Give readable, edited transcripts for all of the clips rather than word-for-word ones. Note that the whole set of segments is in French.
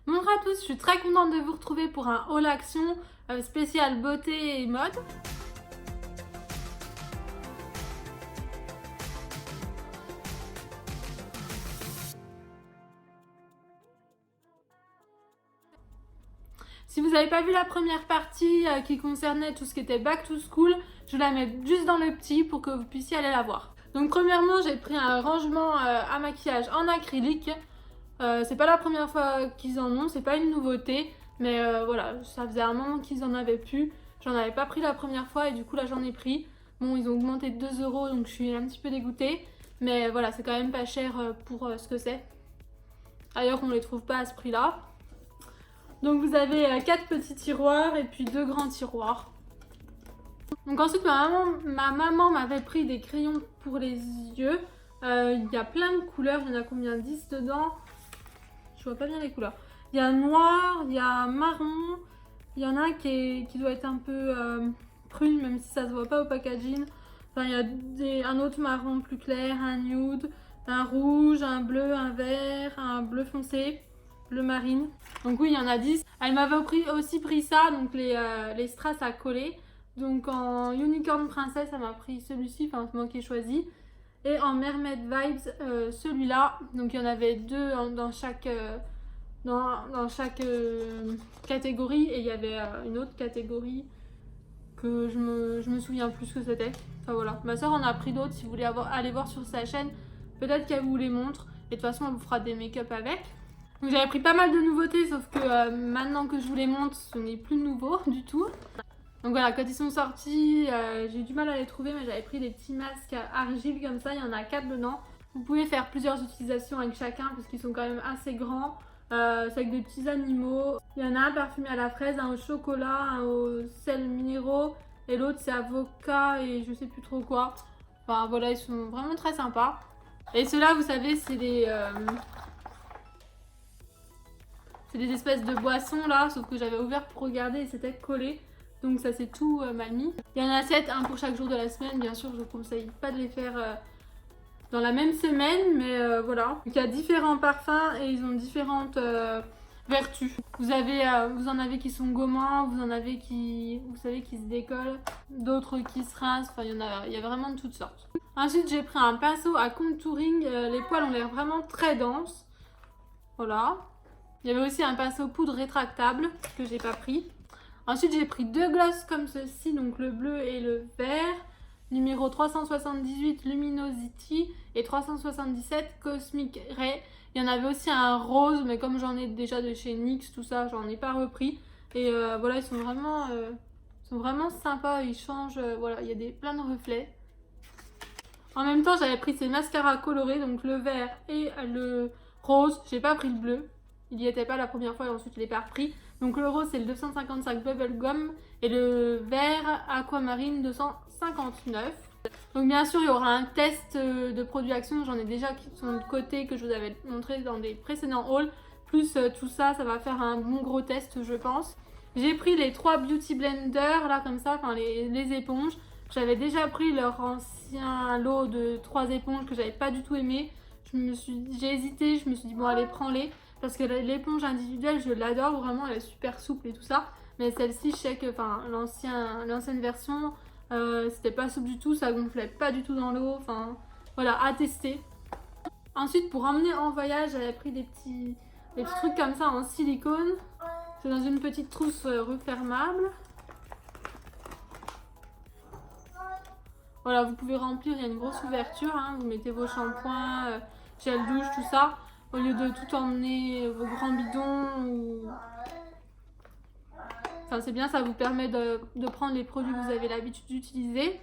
Bonjour à tous, je suis très contente de vous retrouver pour un haul action spécial beauté et mode. Si vous n'avez pas vu la première partie qui concernait tout ce qui était back to school, je la mets juste dans le petit pour que vous puissiez aller la voir. Donc premièrement, j'ai pris un rangement à maquillage en acrylique. C'est pas la première fois qu'ils en ont, c'est pas une nouveauté, mais voilà, ça faisait un moment qu'ils en avaient plus. J'en avais pas pris la première fois et du coup là j'en ai pris. Bon, ils ont augmenté de 2 € donc je suis un petit peu dégoûtée, mais voilà, c'est quand même pas cher pour ce que c'est. Ailleurs, on les trouve pas à ce prix-là. Donc vous avez 4 petits tiroirs et puis 2 grands tiroirs. Donc ensuite ma maman m'avait pris des crayons pour les yeux. Il y a plein de couleurs, il y en a combien? 10 dedans. Je vois pas bien les couleurs. Il y a noir, il y a marron, il y en a un qui doit être un peu prune, même si ça se voit pas au packaging. Enfin, il y a un autre marron plus clair, un nude, un rouge, un bleu, un vert, un bleu foncé, bleu marine. Donc oui, il y en a 10. Elle m'avait aussi pris ça, donc les strass à coller. Donc en Unicorn Princess, elle m'a pris celui-ci, enfin c'est moi qui ai choisi. Et en Mermaid Vibes, celui-là. Donc il y en avait deux dans chaque catégorie. Et il y avait une autre catégorie que je me souviens plus ce que c'était. Enfin voilà. Ma soeur en a pris d'autres. Si vous voulez aller voir sur sa chaîne, peut-être qu'elle vous les montre. Et de toute façon, elle vous fera des make-up avec. Donc j'avais pris pas mal de nouveautés, sauf que maintenant que je vous les montre, ce n'est plus nouveau du tout. Donc voilà, quand ils sont sortis, j'ai eu du mal à les trouver, mais j'avais pris des petits masques à argile comme ça, il y en a 4 dedans. Vous pouvez faire plusieurs utilisations avec chacun, parce qu'ils sont quand même assez grands. C'est avec des petits animaux. Il y en a un parfumé à la fraise, un au chocolat, un au sel minéraux, et l'autre c'est avocat et je sais plus trop quoi. Enfin voilà, ils sont vraiment très sympas. Et ceux-là, vous savez, c'est des espèces de boissons là, sauf que j'avais ouvert pour regarder et c'était collé. Donc ça c'est tout mal mis. Il y en a 7, un pour chaque jour de la semaine. Bien sûr, je vous conseille pas de les faire dans la même semaine, mais voilà. Donc il y a différents parfums et ils ont différentes vertus. Vous en avez qui sont gommants, vous en avez qui, vous savez, qui se décollent, d'autres qui se rincent. Enfin, il y a vraiment de toutes sortes. Ensuite, j'ai pris un pinceau à contouring. Les poils ont l'air vraiment très denses. Voilà. Il y avait aussi un pinceau poudre rétractable que j'ai pas pris. Ensuite, j'ai pris 2 glosses comme ceci, donc le bleu et le vert. Numéro 378 Luminosity et 377 Cosmic Ray. Il y en avait aussi un rose, mais comme j'en ai déjà de chez NYX, tout ça, j'en ai pas repris. Et voilà, ils sont vraiment sympas. Ils changent, voilà, il y a plein de reflets. En même temps, j'avais pris ces mascaras colorés, donc le vert et le rose. J'ai pas pris le bleu. Il n'y était pas la première fois et ensuite je l'ai pas repris. Donc le rose c'est le 255 Bubblegum et le vert Aquamarine 259. Donc bien sûr il y aura un test de produits Action, j'en ai déjà qui sont de côté que je vous avais montré dans des précédents hauls. Plus tout ça, ça va faire un bon gros test je pense. J'ai pris les 3 Beauty Blender là comme ça, enfin les éponges. J'avais déjà pris leur ancien lot de 3 éponges que j'avais pas du tout aimé. J'ai hésité, je me suis dit bon allez prends-les. Parce que l'éponge individuelle, je l'adore vraiment, elle est super souple et tout ça. Mais celle-ci, je sais que l'ancienne version, c'était pas souple du tout, ça gonflait pas du tout dans l'eau. Enfin, voilà, à tester. Ensuite, pour emmener en voyage, j'avais pris des petits trucs comme ça en silicone. C'est dans une petite trousse refermable. Voilà, vous pouvez remplir, il y a une grosse ouverture. Hein, vous mettez vos shampoings, gel douche, tout ça. Au lieu de tout emmener vos grands bidons ou... Enfin, c'est bien, ça vous permet de prendre les produits que vous avez l'habitude d'utiliser.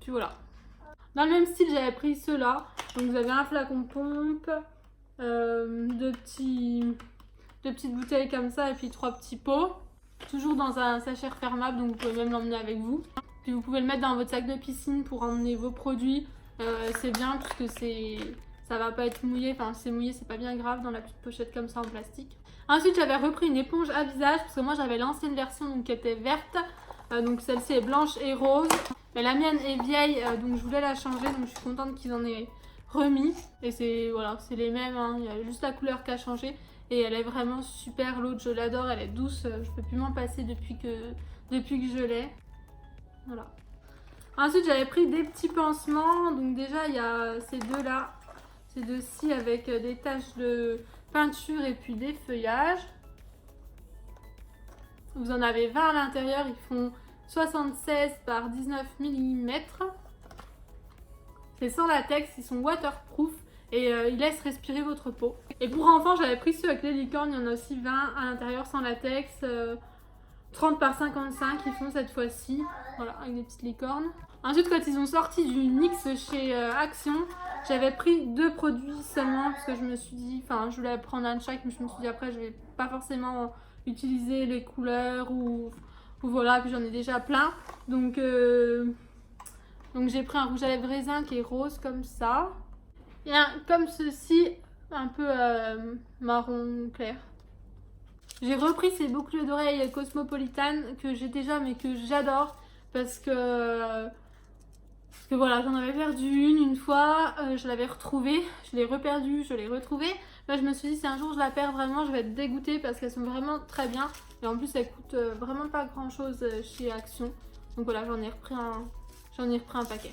Puis voilà. Dans le même style, j'avais pris ceux-là. Donc vous avez un flacon pompe, deux petites bouteilles comme ça et puis 3 petits pots. Toujours dans un sachet refermable, donc vous pouvez même l'emmener avec vous. Puis vous pouvez le mettre dans votre sac de piscine pour emmener vos produits. C'est bien parce que ça va pas être mouillé, enfin c'est mouillé, c'est pas bien grave dans la petite pochette comme ça en plastique. Ensuite j'avais repris une éponge à visage parce que moi j'avais l'ancienne version donc qui était verte, donc celle-ci est blanche et rose. Mais la mienne est vieille donc je voulais la changer, donc je suis contente qu'ils en aient remis. Et c'est voilà, c'est les mêmes, hein. Il y a juste la couleur qui a changé. et elle est vraiment super. L'autre je l'adore, elle est douce, je peux plus m'en passer depuis que je l'ai. Voilà. Ensuite j'avais pris des petits pansements, donc déjà il y a ces deux là, ces deux-ci avec des taches de peinture et puis des feuillages. Vous en avez 20 à l'intérieur, ils font 76 par 19 mm. C'est sans latex, ils sont waterproof et ils laissent respirer votre peau. Et pour enfants, j'avais pris ceux avec les licornes, il y en a aussi 20 à l'intérieur sans latex. 30 par 55 ils font cette fois-ci, voilà, avec des petites licornes. Ensuite, quand ils ont sorti du NYX chez Action, j'avais pris 2 produits seulement parce que je me suis dit, enfin je voulais prendre un de chaque, mais je me suis dit après je vais pas forcément utiliser les couleurs ou voilà, puis j'en ai déjà plein. Donc j'ai pris un rouge à lèvres raisin qui est rose comme ça. Et un comme ceci, un peu marron clair. J'ai repris ces boucles d'oreilles Cosmopolitan que j'ai déjà mais que j'adore parce que voilà, j'en avais perdu une fois, je l'avais retrouvée, je l'ai reperdue, je l'ai retrouvée. Là je me suis dit si un jour je la perds vraiment je vais être dégoûtée parce qu'elles sont vraiment très bien. Et en plus elles coûtent vraiment pas grand chose chez Action. Donc voilà, j'en ai repris un paquet.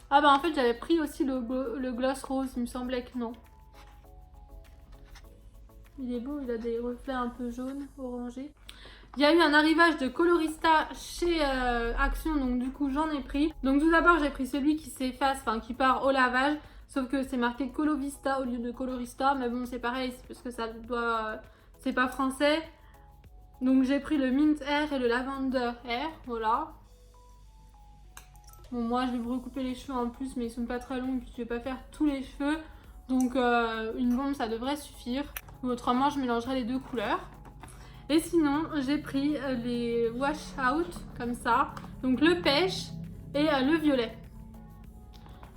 Ah bah en fait j'avais pris aussi le gloss rose, il me semblait que non. Il est beau, il a des reflets un peu jaunes, orangés. Il y a eu un arrivage de Colorista chez Action, donc du coup j'en ai pris. Donc tout d'abord j'ai pris celui qui s'efface, enfin qui part au lavage. Sauf que c'est marqué Colovista au lieu de Colorista. Mais bon c'est pareil, c'est parce que ça doit... c'est pas français. Donc j'ai pris le Mint Air et le Lavender Air, voilà. Bon moi je vais vous recouper les cheveux en plus mais ils sont pas très longs et puis je vais pas faire tous les cheveux. Donc une bombe ça devrait suffire. Ou autrement je mélangerai les deux couleurs. Et sinon j'ai pris les wash out comme ça. Donc le pêche et le violet.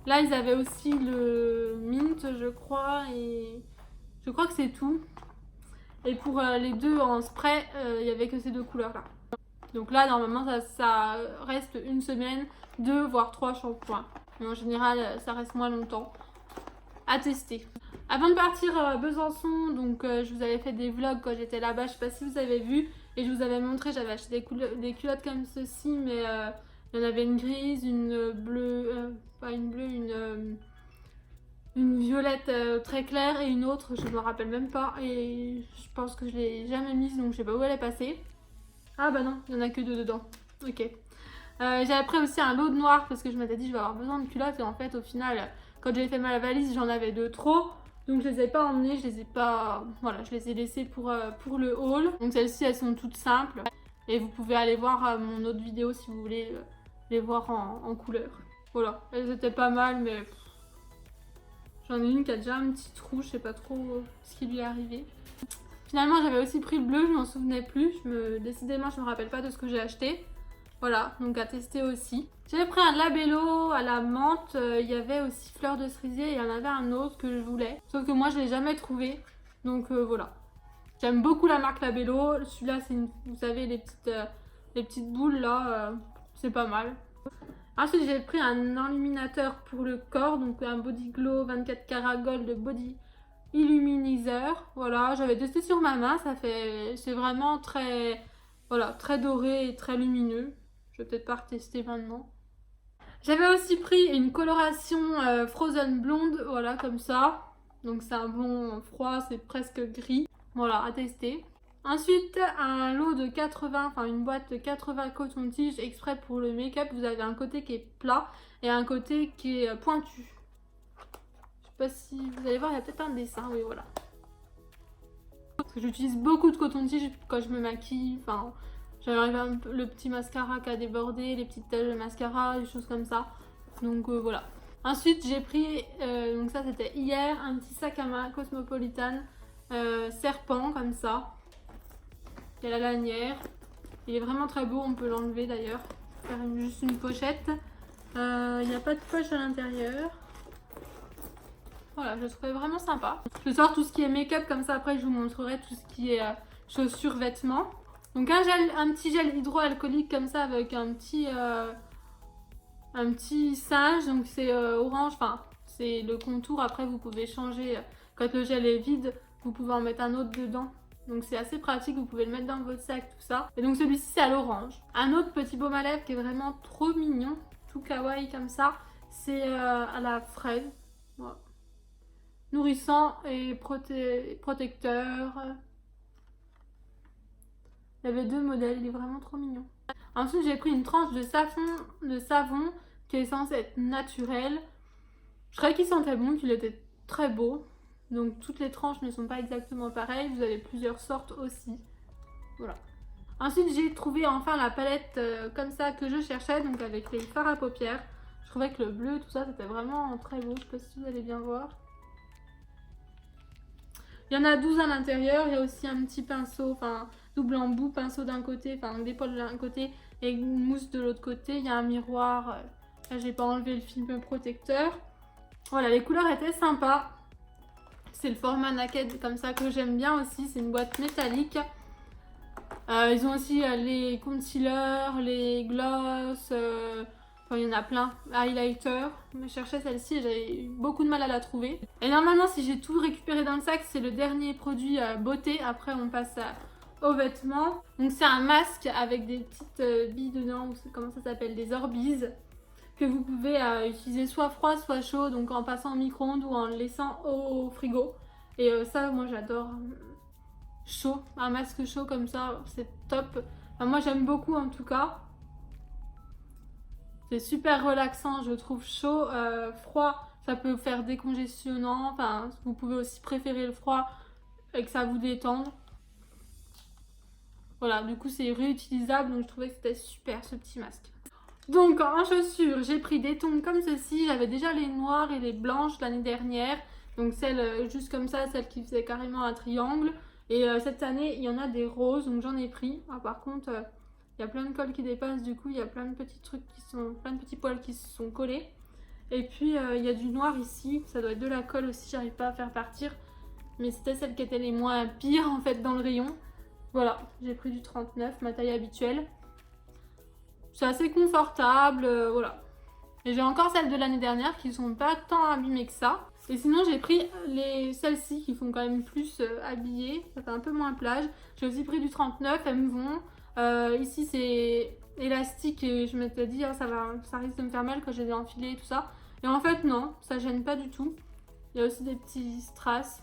Là ils avaient aussi le mint je crois et je crois que c'est tout. Et pour les deux en spray il n'y avait que ces deux couleurs là. Donc là normalement ça reste une semaine, 2 voire 3 shampoings. Mais en général ça reste moins longtemps. À tester. Avant de partir à Besançon, donc je vous avais fait des vlogs quand j'étais là-bas, je sais pas si vous avez vu. Et je vous avais montré, j'avais acheté des culottes comme ceci, mais il y en avait une grise, une bleue, pas une bleue, une violette très claire et une autre, je me rappelle même pas. Et je pense que je l'ai jamais mise, donc je sais pas où elle est passée. Ah bah non, il y en a que 2 dedans. Ok. J'avais pris aussi un lot de noir parce que je m'étais dit je vais avoir besoin de culottes et en fait au final quand j'ai fait ma valise j'en avais 2 trop. Donc je les ai pas emmenées, je les ai pas... Voilà, je les ai laissées pour le haul. Donc celles-ci elles sont toutes simples. Et vous pouvez aller voir mon autre vidéo si vous voulez les voir en couleur. Voilà, elles étaient pas mal mais... J'en ai une qui a déjà un petit trou, je sais pas trop ce qui lui est arrivé. Finalement j'avais aussi pris le bleu, je m'en souvenais plus. Décidément je me rappelle pas de ce que j'ai acheté. Voilà, donc à tester aussi. J'avais pris un labello à la menthe, il y avait aussi fleur de cerisier et il y en avait un autre que je voulais. Sauf que moi je l'ai jamais trouvé, donc voilà. J'aime beaucoup la marque Labello, celui-là c'est vous savez les petites boules là, c'est pas mal. Ensuite j'ai pris un illuminateur pour le corps, donc un Body Glow 24 karat gold body illuminizer. Voilà, j'avais testé sur ma main, c'est vraiment très... Voilà, très doré et très lumineux. Je vais peut-être pas retester maintenant. J'avais aussi pris une coloration Frozen Blonde, voilà, comme ça. Donc c'est un blond froid, c'est presque gris. Voilà, à tester. Ensuite, un lot de 80, enfin une boîte de 80 coton-tiges exprès pour le make-up. Vous avez un côté qui est plat et un côté qui est pointu. Je sais pas si vous allez voir, il y a peut-être un dessin, oui, voilà. Parce que j'utilise beaucoup de coton-tige quand je me maquille, enfin j'arrive un peu le petit mascara qui a débordé, les petites taches de mascara, des choses comme ça. Donc voilà. Ensuite j'ai pris, donc ça c'était hier, un petit sac à main Cosmopolitan serpent comme ça. Il y a la lanière. Il est vraiment très beau, on peut l'enlever d'ailleurs. Faire juste une pochette. Il n'y a pas de poche à l'intérieur. Voilà, je le trouvais vraiment sympa. Je sors tout ce qui est make-up, comme ça après je vous montrerai tout ce qui est chaussures, vêtements. Donc un petit gel hydroalcoolique comme ça avec un petit singe. Donc c'est orange, enfin c'est le contour. Après vous pouvez changer quand le gel est vide. vous pouvez en mettre un autre dedans. Donc c'est assez pratique, vous pouvez le mettre dans votre sac, tout ça. Et donc celui-ci c'est à l'orange. Un autre petit baume à lèvres qui est vraiment trop mignon, tout kawaii comme ça, c'est à la fraise. Voilà. Nourrissant et protecteur. Il y avait 2 modèles, il est vraiment trop mignon. Ensuite j'ai pris une tranche de savon qui est censé être naturel. Je trouvais qu'il sentait bon, qu'il était très beau. Donc toutes les tranches ne sont pas exactement pareilles, vous avez plusieurs sortes aussi. Voilà. Ensuite j'ai trouvé enfin la palette comme ça que je cherchais, donc avec les fards à paupières. Je trouvais que le bleu, tout ça, c'était vraiment très beau, je sais pas si vous allez bien voir. Il y en a 12 à l'intérieur, il y a aussi un petit pinceau, enfin double embout, pinceau d'un côté, enfin d'épaule d'un côté et une mousse de l'autre côté. Il y a un miroir, là j'ai pas enlevé le film protecteur. Voilà, les couleurs étaient sympas. C'est le format naked comme ça que j'aime bien aussi, c'est une boîte métallique. Ils ont aussi les concealers, les gloss, enfin il y en a plein, highlighter. Je cherchais celle-ci et j'avais eu beaucoup de mal à la trouver. Et normalement si j'ai tout récupéré dans le sac, c'est le dernier produit beauté, après on passe aux vêtements. Donc c'est un masque avec des petites billes dedans, ou comment ça s'appelle, des Orbeez, que vous pouvez utiliser soit froid soit chaud, donc en passant au micro-ondes ou en le laissant au frigo. Et ça moi j'adore, chaud, un masque chaud comme ça, c'est top. Enfin, moi j'aime beaucoup en tout cas. C'est super relaxant, je trouve chaud, froid, ça peut faire décongestionnant. Enfin, vous pouvez aussi préférer le froid et que ça vous détende. Voilà, du coup c'est réutilisable, donc je trouvais que c'était super ce petit masque. Donc en chaussures, j'ai pris des tons comme ceci. J'avais déjà les noires et les blanches l'année dernière. Donc celle juste comme ça, celle qui faisait carrément un triangle. Et cette année, il y en a des roses, donc j'en ai pris. Ah, par contre, il y a plein de cols qui dépassent, du coup, il y a plein de petits trucs plein de petits poils qui se sont collés. Et puis, il y a du noir ici. Ça doit être de la colle aussi, j'arrive pas à faire partir. Mais c'était celle qui était les moins pires, en fait, dans le rayon. Voilà, j'ai pris du 39, ma taille habituelle. C'est assez confortable, voilà. Et j'ai encore celles de l'année dernière qui sont pas tant abîmées que ça. Et sinon j'ai pris celles-ci qui font quand même plus habillées, ça fait un peu moins plage. J'ai aussi pris du 39, elles me vont. Ici c'est élastique et je m'étais dit ça risque de me faire mal quand j'ai enfilé et tout ça. Et en fait non, ça gêne pas du tout. Il y a aussi des petits strass.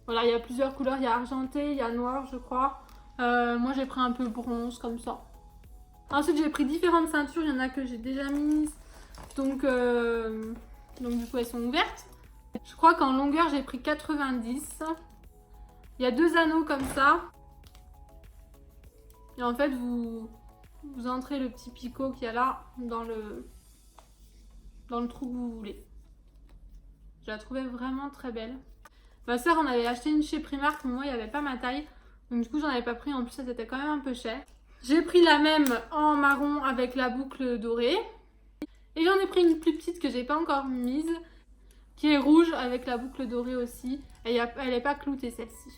Voilà, il y a plusieurs couleurs, il y a argenté, il y a noir je crois. Moi j'ai pris un peu bronze comme ça. Ensuite j'ai pris différentes ceintures, il y en a que j'ai déjà mises, donc du coup elles sont ouvertes. Je crois qu'en longueur j'ai pris 90. Il y a 2 anneaux comme ça. Et en fait vous entrez le petit picot qu'il y a là dans le trou que vous voulez. Je la trouvais vraiment très belle. Ma soeur en avait acheté une chez Primark, mais moi il n'y avait pas ma taille. Donc du coup j'en avais pas pris, en plus ça c'était quand même un peu cher. J'ai pris la même en marron avec la boucle dorée. Et j'en ai pris une plus petite que j'ai pas encore mise, qui est rouge avec la boucle dorée aussi. Et elle n'est pas cloutée celle-ci.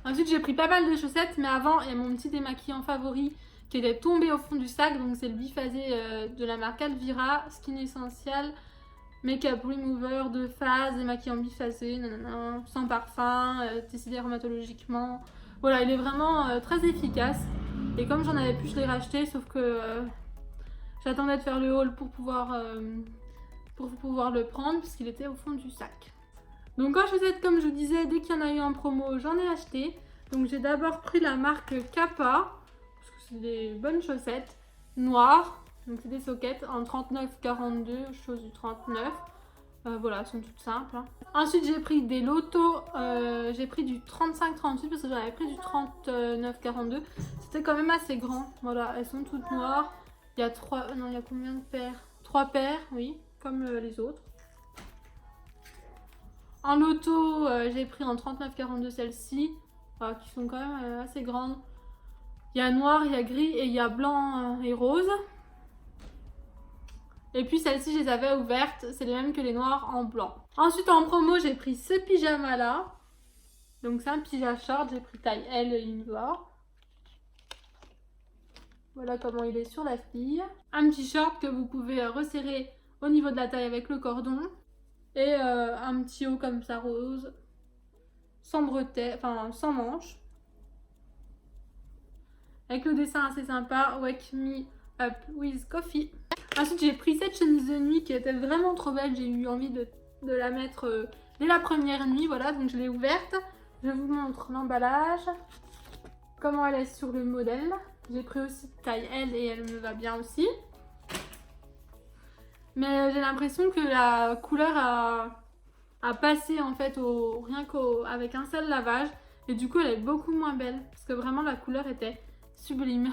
Ensuite j'ai pris pas mal de chaussettes, mais avant il y a mon petit démaquillant favori qui était tombé au fond du sac. Donc c'est le biphasé de la marque Alvira, Skin Essential, Makeup Remover de phase, démaquillant biphasé, nanana, sans parfum, testé dermatologiquement. Voilà, il est vraiment très efficace. Et comme j'en avais plus, je l'ai racheté, sauf que j'attendais de faire le haul pour pouvoir le prendre, puisqu'il était au fond du sac. Donc en chaussettes, comme je vous disais, dès qu'il y en a eu en promo, j'en ai acheté. Donc j'ai d'abord pris la marque Kappa, parce que c'est des bonnes chaussettes, noires. Donc c'est des sockets en 39,42, chose du 39. Voilà, elles sont toutes simples. Hein. Ensuite j'ai pris des lotos, j'ai pris du 35-38 parce que j'en avais pris du 39-42. C'était quand même assez grand. Voilà, elles sont toutes noires. Il y a il y a combien de paires? 3 paires, oui, comme les autres. En loto, j'ai pris en 39-42 celles-ci, qui sont quand même assez grandes. Il y a noir, il y a gris et il y a blanc et rose. Et puis celles-ci, je les avais ouvertes. C'est les mêmes que les noirs en blanc. Ensuite, en promo, j'ai pris ce pyjama-là. Donc c'est un pyjama short. J'ai pris taille L Univar. Voilà comment il est sur la fille. Un petit short que vous pouvez resserrer au niveau de la taille avec le cordon. Et un petit haut comme ça rose. sans bretelles, enfin sans manches. Avec le dessin assez sympa, Wake Me Up with Coffee. Ensuite, j'ai pris cette chemise de nuit qui était vraiment trop belle. J'ai eu envie de la mettre dès la première nuit. Voilà, donc je l'ai ouverte. Je vous montre l'emballage, comment elle est sur le modèle. J'ai pris aussi taille L et elle me va bien aussi. Mais j'ai l'impression que la couleur a passé en fait rien qu'avec un seul lavage. Et du coup, elle est beaucoup moins belle. Parce que vraiment, la couleur était sublime.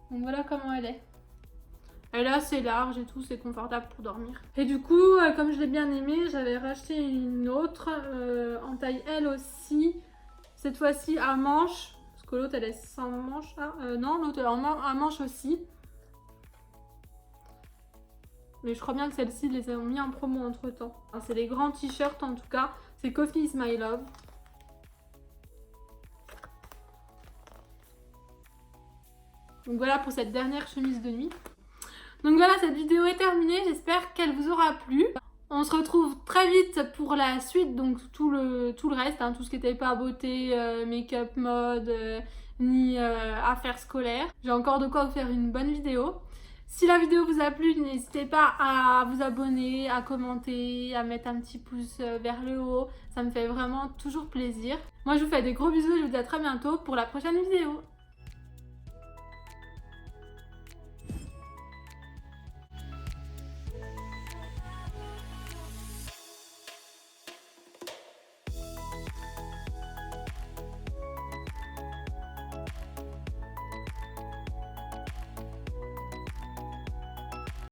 Donc voilà comment elle est. Elle est assez large et tout, c'est confortable pour dormir. Et du coup, comme je l'ai bien aimée, j'avais racheté une autre en taille L aussi. Cette fois-ci à manches. Parce que l'autre elle est sans manches. Non, l'autre elle est à manches aussi. Mais je crois bien que celle-ci, ils les ont mis en promo entre temps. Enfin, c'est les grands t-shirts en tout cas. C'est Coffee is my love. Donc voilà pour cette dernière chemise de nuit. Donc voilà, cette vidéo est terminée. J'espère qu'elle vous aura plu. On se retrouve très vite pour la suite. Donc tout le reste, hein, tout ce qui n'était pas beauté, make-up, mode, ni affaires scolaires. J'ai encore de quoi vous faire une bonne vidéo. Si la vidéo vous a plu, n'hésitez pas à vous abonner, à commenter, à mettre un petit pouce vers le haut. Ça me fait vraiment toujours plaisir. Moi, je vous fais des gros bisous et je vous dis à très bientôt pour la prochaine vidéo.